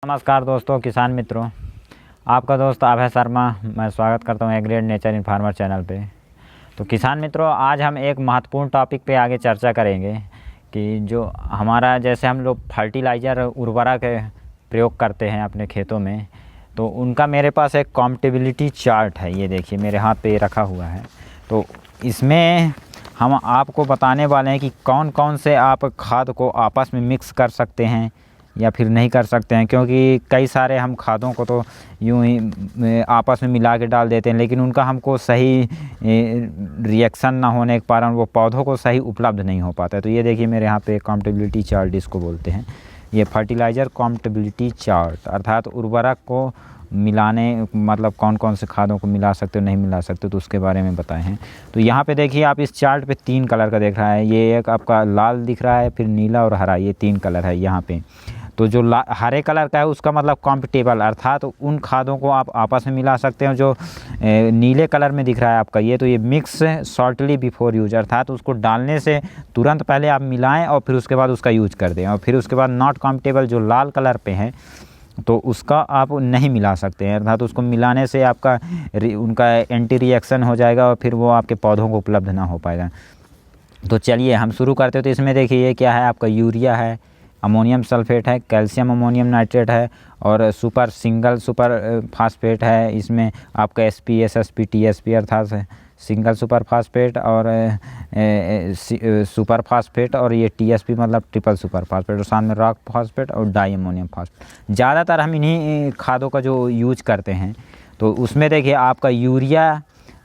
नमस्कार दोस्तों, किसान मित्रों, आपका दोस्त अभय शर्मा मैं स्वागत करता हूं agreed nature in farmer channel पे। तो किसान मित्रों, आज हम एक महत्वपूर्ण टॉपिक पे आगे चर्चा करेंगे कि जो हमारा जैसे हम लोग फर्टिलाइज़र उर्वरक प्रयोग करते हैं अपने खेतों में, तो उनका मेरे पास एक कॉम्पेटिबिलिटी चार्ट है। ये देखिए मेरे हाथ पे ये रखा हुआ है। तो इसमें हम आपको बताने वाले हैं कि कौन कौन से आप खाद को आपस में मिक्स कर सकते हैं या फिर नहीं कर सकते हैं, क्योंकि कई सारे हम खादों को तो यूं ही आपस में मिला के डाल देते हैं, लेकिन उनका हमको सही रिएक्शन ना होने के कारण वो पौधों को सही उपलब्ध नहीं हो पाता है। तो ये देखिए मेरे यहाँ पे कॉम्पेटिबिलिटी चार्ट इसको बोलते हैं। ये फर्टिलाइज़र कॉम्पेटिबिलिटी चार्ट अर्थात उर्वरक को मिलाने मतलब कौन कौन से खादों को मिला सकते हो नहीं मिला सकते, तो उसके बारे में बताए हैं। तो यहाँ पे देखिए आप इस चार्ट पे 3 कलर का देख रहा है। ये एक आपका लाल दिख रहा है, फिर नीला और हरा, ये 3 कलर है यहाँ पे। तो जो हरे कलर का है उसका मतलब कॉम्पेटेबल अर्थात तो उन खादों को आप आपस में मिला सकते हैं। जो नीले कलर में दिख रहा है आपका ये, तो ये मिक्स शॉर्टली बिफोर यूज अर्थात उसको डालने से तुरंत पहले आप मिलाएं और फिर उसके बाद उसका यूज कर दें। और फिर उसके बाद नॉट कॉम्पेटेबल जो लाल कलर पे है तो उसका आप नहीं मिला सकते हैं, अर्थात उसको मिलाने से आपका उनका एंटी रिएक्शन हो जाएगा और फिर वो आपके पौधों को उपलब्ध ना हो पाएगा। तो चलिए हम शुरू करते हैं। तो इसमें देखिए ये क्या है, आपका यूरिया है, अमोनियम सल्फेट है, कैल्शियम अमोनियम नाइट्रेट है और सिंगल सुपर फास्फेट है। इसमें आपका एसपी, एसएसपी, टीएसपी अर्थात सिंगल सुपर फास्फेट और सुपर फास्फेट, और ये टीएसपी मतलब ट्रिपल सुपर फास्फेट, और साथ में रॉक फास्फेट और डाई अमोनियम फास्फेट। ज़्यादातर हम इन्हीं खादों का जो यूज करते हैं। तो उसमें देखिए आपका यूरिया,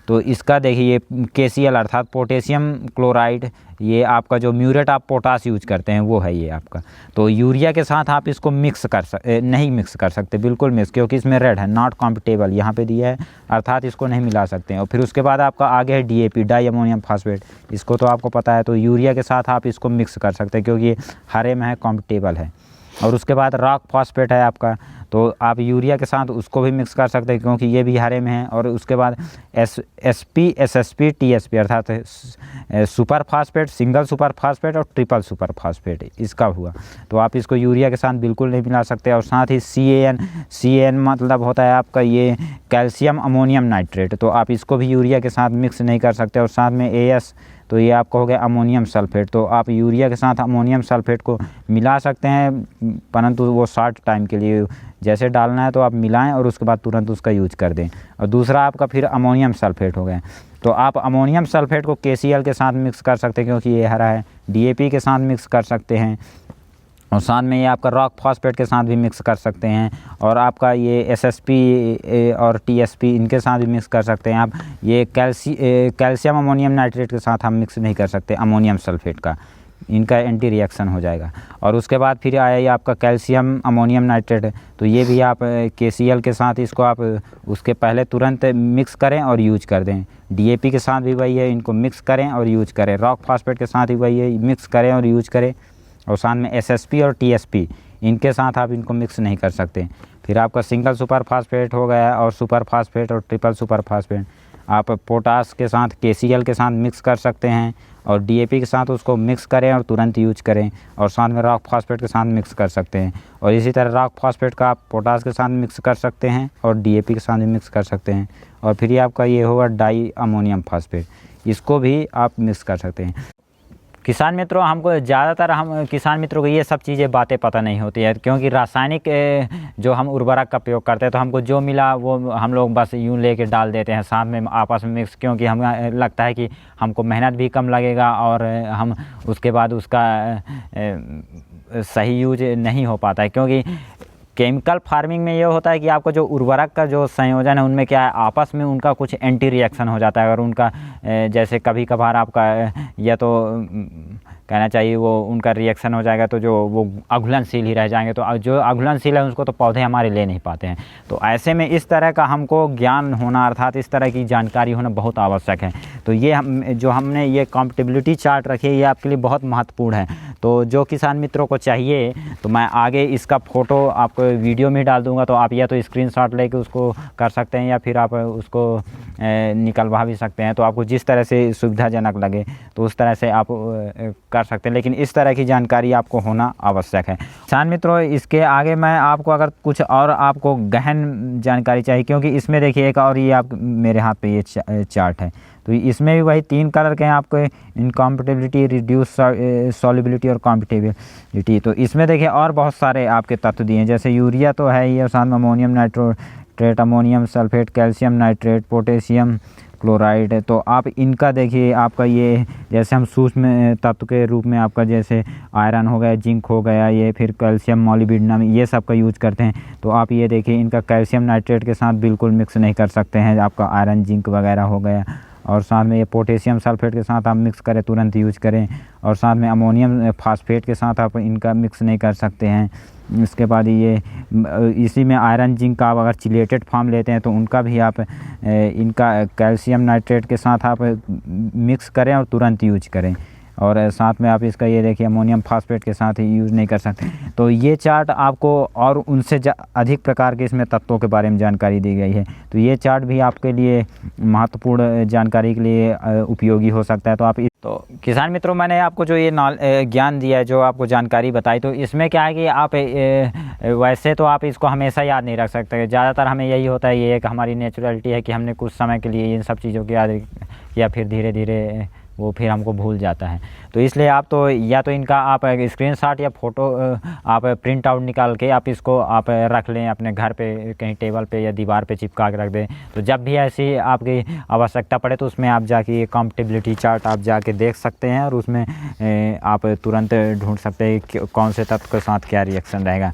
तो इसका देखिए KCl अर्थात पोटेशियम क्लोराइड, ये आपका जो म्यूरेट आप पोटास यूज करते हैं वो है ये आपका। तो यूरिया के साथ आप इसको नहीं मिक्स कर सकते, बिल्कुल मिक्स, क्योंकि इसमें रेड है, नॉट कॉम्पेटेबल यहाँ पे दिया है, अर्थात इसको नहीं मिला सकते हैं। और फिर उसके बाद आपका आगे है DAP, डाई अमोनियम फास्फेट, इसको तो आपको पता है। तो यूरिया के साथ आप इसको मिक्स कर सकते हैं क्योंकि ये हरे में है, कॉम्पेटेबल है। और उसके बाद रॉक फॉस्फेट है आपका, तो आप यूरिया के साथ उसको भी मिक्स कर सकते हैं क्योंकि ये भी हरे में है। और उसके बाद SP, SSP, TSP अर्थात super phosphate, single super phosphate और ट्रिपल सुपर फास्फेट इसका हुआ। तो आप इसको यूरिया के साथ बिल्कुल नहीं मिला सकते। और साथ ही CAN मतलब होता है आपका ये कैल्शियम अमोनियम नाइट्रेट, तो आप इसको भी यूरिया के साथ मिक्स नहीं कर सकते। और साथ में AS, तो ये आपका हो गया अमोनियम सल्फेट। तो आप यूरिया के साथ अमोनियम सल्फेट को मिला सकते हैं, परंतु वो शॉर्ट टाइम के लिए, जैसे डालना है तो आप मिलाएं और उसके बाद तुरंत उसका यूज कर दें। और दूसरा आपका फिर अमोनियम सल्फेट हो गया। तो आप अमोनियम सल्फेट को KCl के साथ मिक्स कर सकते हैं क्योंकि ये हरा है, DAP के साथ मिक्स कर सकते हैं, और साथ में ये आपका रॉक फॉस्फेट के साथ भी मिक्स कर सकते हैं। और आपका ये SSP और TSP इनके साथ भी मिक्स कर सकते हैं आप। ये कैल्शियम अमोनियम नाइट्रेट के साथ हम मिक्स नहीं कर सकते, अमोनियम सल्फेट का, इनका एंटी रिएक्शन हो जाएगा। और उसके बाद फिर आया ये आपका कैल्शियम अमोनियम नाइट्रेट, तो ये भी आप KCl के साथ इसको आप उसके पहले तुरंत मिक्स करें और यूज कर दें। DAP के साथ भी वही है, इनको मिक्स करें और यूज करें। रॉक फॉस्फेट के साथ भी वही है, मिक्स करें और यूज करें। और साथ में SSP और TSP इनके साथ आप इनको मिक्स नहीं कर सकते। फिर आपका सिंगल सुपर फास्फेट हो गया और सुपर फास्फेट और ट्रिपल सुपर फास्फेट आप पोटास के साथ KCl के साथ मिक्स कर सकते हैं, और DAP के साथ उसको मिक्स करें और तुरंत यूज करें। और साथ में रॉक फास्फेट के साथ मिक्स कर सकते हैं। और इसी तरह रॉक फास्फेट का आप पोटास के साथ मिक्स कर सकते हैं और DAP के साथ भी मिक्स कर सकते हैं। और फिर ये आपका ये होगा डाई अमोनियम फास्फेट, इसको भी आप मिक्स कर सकते हैं। किसान मित्रों, हमको ज़्यादातर हम किसान मित्रों को ये सब चीज़ें बातें पता नहीं होती है, क्योंकि रासायनिक जो हम उर्वरक का प्रयोग करते हैं तो हमको जो मिला वो हम लोग बस यूँ लेके डाल देते हैं साथ में आपस में मिक्स, क्योंकि हमें लगता है कि हमको मेहनत भी कम लगेगा और हम उसके बाद उसका सही यूज नहीं हो पाता है। क्योंकि केमिकल फार्मिंग में ये होता है कि आपको जो उर्वरक का जो संयोजन है उनमें क्या है, आपस में उनका कुछ एंटी रिएक्शन हो जाता है। अगर उनका जैसे कभी कभार आपका या तो कहना चाहिए वो उनका रिएक्शन हो जाएगा तो जो वो अघुलनशील ही रह जाएंगे, तो जो अघुलनशील है उसको तो पौधे हमारे ले नहीं पाते हैं। तो ऐसे में इस तरह का हमको ज्ञान होना अर्थात इस तरह की जानकारी होना बहुत आवश्यक है। तो ये हमने ये कॉम्पेटिबिलिटी चार्ट रखी है, ये आपके लिए बहुत महत्वपूर्ण है। तो जो किसान मित्रों को चाहिए तो मैं आगे इसका फ़ोटो आपको वीडियो में डाल दूंगा, तो आप या तो स्क्रीनशॉट लेके उसको कर सकते हैं या फिर आप उसको निकलवा भी सकते हैं। तो आपको जिस तरह से सुविधाजनक लगे तो उस तरह से आप कर कर सकते हैं, लेकिन इस तरह की जानकारी आपको होना आवश्यक है। किसान मित्रों, इसके आगे मैं आपको अगर कुछ और आपको गहन जानकारी चाहिए, क्योंकि इसमें देखिए एक और ये आप मेरे हाथ पे ये चार्ट है, तो इसमें भी वही 3 कलर के हैं आपको, इनकॉम्पिटिबिलिटी, रिड्यूस सॉल्युबिलिटी और कॉम्पिटिबिलिटी। तो इसमें देखिए और बहुत सारे आपके तत्व दिए हैं, जैसे यूरिया तो है ही, और साथ में ammonium nitrate, ammonium sulphate, calcium nitrate, potassium chloride है। तो आप इनका देखिए, आपका ये जैसे हम सूक्ष्म तत्व के रूप में आपका जैसे आयरन हो गया, जिंक हो गया, ये फिर कैल्शियम, मॉलिब्डेनम, ये सब का यूज करते हैं। तो आप ये देखिए, इनका कैल्शियम नाइट्रेट के साथ बिल्कुल मिक्स नहीं कर सकते हैं, आपका आयरन जिंक वगैरह हो गया। और साथ में ये पोटेशियम सल्फेट के साथ आप मिक्स करें, तुरंत यूज करें। और साथ में अमोनियम फास्फेट के साथ आप इनका मिक्स नहीं कर सकते हैं। इसके बाद ये इसी में आयरन जिंक का आप अगर चिलेटेड फॉर्म लेते हैं तो उनका भी आप इनका कैल्शियम नाइट्रेट के साथ आप मिक्स करें और तुरंत यूज करें। और साथ में आप इसका ये देखिए अमोनियम फास्फेट के साथ ही यूज़ नहीं कर सकते। तो ये चार्ट आपको और उनसे अधिक प्रकार के इसमें तत्वों के बारे में जानकारी दी गई है। तो ये चार्ट भी आपके लिए महत्वपूर्ण जानकारी के लिए उपयोगी हो सकता है। तो आप तो किसान मित्रों, मैंने आपको जो ये ज्ञान दिया है, जो आपको जानकारी बताई, तो इसमें क्या है कि आप वैसे तो आप इसको हमेशा याद नहीं रख सकते। ज़्यादातर हमें यही होता है, ये एक हमारी नेचुरलिटी है कि हमने कुछ समय के लिए इन सब चीज़ों की याद किया, फिर धीरे धीरे वो फिर हमको भूल जाता है। तो इसलिए आप तो या तो इनका आप स्क्रीनशॉट या फ़ोटो आप प्रिंट आउट निकाल के आप इसको आप रख लें अपने घर पे, कहीं टेबल पे या दीवार पे चिपका के रख दें। तो जब भी ऐसी आपकी आवश्यकता पड़े तो उसमें आप जाके ये कॉम्पिटिबिलिटी चार्ट आप जाके देख सकते हैं, और उसमें आप तुरंत ढूंढ सकते हैं कि कौन से तत्व के साथ क्या रिएक्शन रहेगा।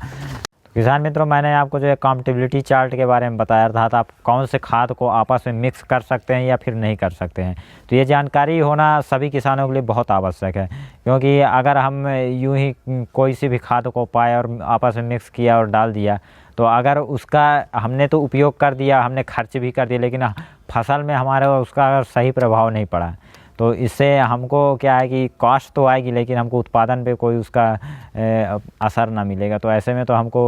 किसान मित्रों, मैंने आपको जो है कॉम्पिटिबिलिटी चार्ट के बारे में बताया था, तो आप कौन से खाद को आपस में मिक्स कर सकते हैं या फिर नहीं कर सकते हैं। तो ये जानकारी होना सभी किसानों के लिए बहुत आवश्यक है, क्योंकि अगर हम यूं ही कोई सी भी खाद को पाए और आपस में मिक्स किया और डाल दिया, तो अगर उसका हमने तो उपयोग कर दिया, हमने खर्च भी कर दिया, लेकिन फसल में हमारे उसका अगर सही प्रभाव नहीं पड़ा, तो इससे हमको क्या है कि कॉस्ट तो आएगी, लेकिन हमको उत्पादन पे कोई उसका असर ना मिलेगा। तो ऐसे में तो हमको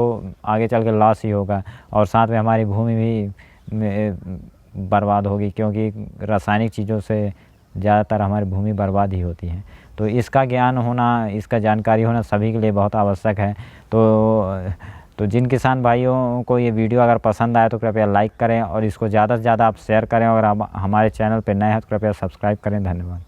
आगे चल के लॉस ही होगा, और साथ में हमारी भूमि भी बर्बाद होगी, क्योंकि रासायनिक चीज़ों से ज़्यादातर हमारी भूमि बर्बाद ही होती है। तो इसका ज्ञान होना, इसका जानकारी होना सभी के लिए बहुत आवश्यक है। तो जिन किसान भाइयों को ये वीडियो अगर पसंद आए तो कृपया लाइक करें, और इसको ज़्यादा से ज़्यादा आप शेयर करें, और हमारे चैनल पर नए हैं तो कृपया सब्सक्राइब करें। धन्यवाद।